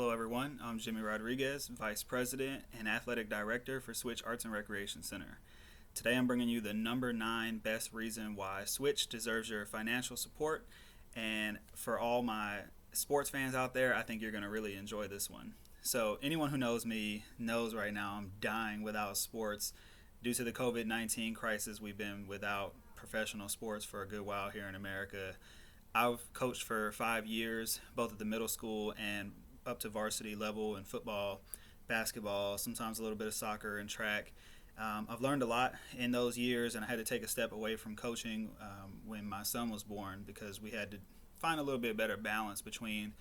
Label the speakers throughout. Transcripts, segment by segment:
Speaker 1: Hello, everyone. I'm Jimmy Rodriguez, Vice President and Athletic Director for Switch Arts and Recreation Center. Today, I'm bringing you the number 9 best reason why Switch deserves your financial support. And for all my sports fans out there, I think you're going to really enjoy this one. So, anyone who knows me knows right now I'm dying without sports. Due to the COVID-19 crisis, we've been without professional sports for a good while here in America. I've coached for 5 years, both at the middle school and up to varsity level in football, basketball, sometimes a little bit of soccer and track. I've learned a lot in those years, and I had to take a step away from coaching when my son was born because we had to find a little bit better balance between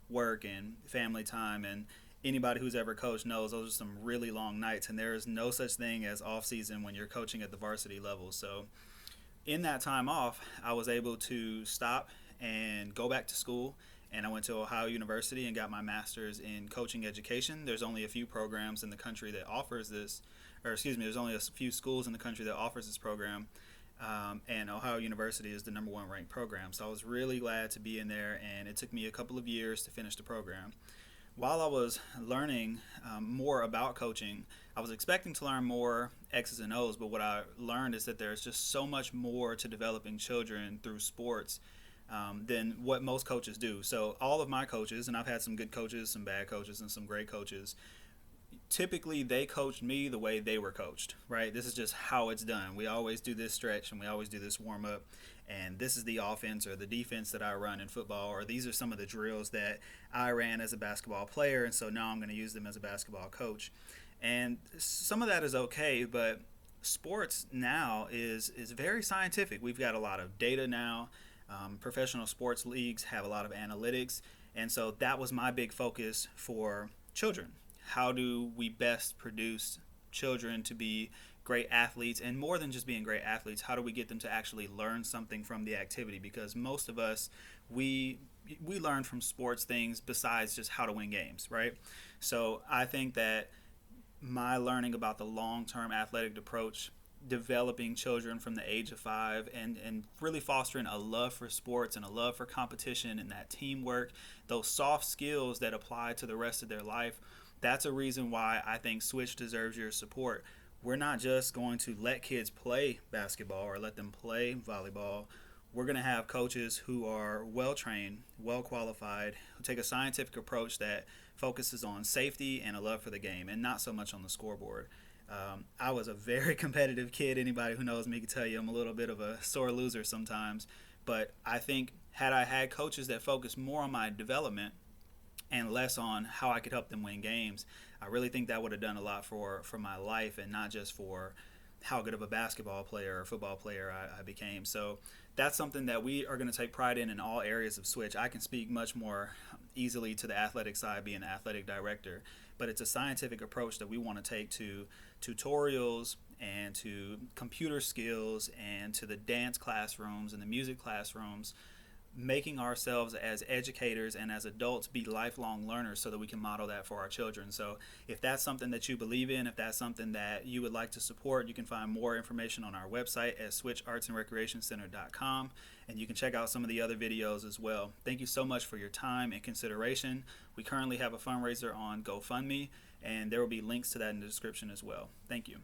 Speaker 1: work and family time. And anybody who's ever coached knows those are some really long nights, and there is no such thing as off season when you're coaching at the varsity level. So in that time off, I was able to stop and go back to school, and I went to Ohio University and got my master's in coaching education. There's only a few programs in the country that offers this, or excuse me, there's only a few schools in the country that offers this program, and Ohio University is the number 1 ranked program. So I was really glad to be in there, and it took me a couple of years to finish the program. While I was learning more about coaching, I was expecting to learn more X's and O's, but what I learned is that there's just so much more to developing children through sports than what most coaches do. So all of my coaches, and I've had some good coaches, some bad coaches, and some great coaches, typically they coached me the way they were coached, right? This is just how it's done. We always do this stretch and we always do this warm up, and this is the offense or the defense that I run in football, or these are some of the drills that I ran as a basketball player, and so now I'm going to use them as a basketball coach. And some of that is okay, but sports now is very scientific. We've got a lot of data now. Professional sports leagues have a lot of analytics, and so that was my big focus for children. How do we best produce children to be great athletes, and more than just being great athletes, how do we get them to actually learn something from the activity? Because most of us, we learn from sports things besides just how to win games, right? So I think that my learning about the long-term athletic approach, developing children from the age of 5, and really fostering a love for sports and a love for competition and that teamwork, those soft skills that apply to the rest of their life, that's a reason why I think Switch deserves your support. We're not just going to let kids play basketball or let them play volleyball. We're going to have coaches who are well trained, well qualified, who take a scientific approach that focuses on safety and a love for the game, and not so much on the scoreboard. I was a very competitive kid. Anybody who knows me can tell you I'm a little bit of a sore loser sometimes. But I think had I had coaches that focused more on my development and less on how I could help them win games, I really think that would have done a lot for my life, and not just for how good of a basketball player or football player I became. So that's something that we are going to take pride in all areas of Switch. I can speak much more easily to the athletic side, being an athletic director, but it's a scientific approach that we want to take to tutorials and to computer skills and to the dance classrooms and the music classrooms, making ourselves as educators and as adults be lifelong learners so that we can model that for our children. So if that's something that you believe in, if that's something that you would like to support, you can find more information on our website at switchartsandrecreationcenter.com, and you can check out some of the other videos as well. Thank you so much for your time and consideration. We currently have a fundraiser on GoFundMe, and there will be links to that in the description as well. Thank you.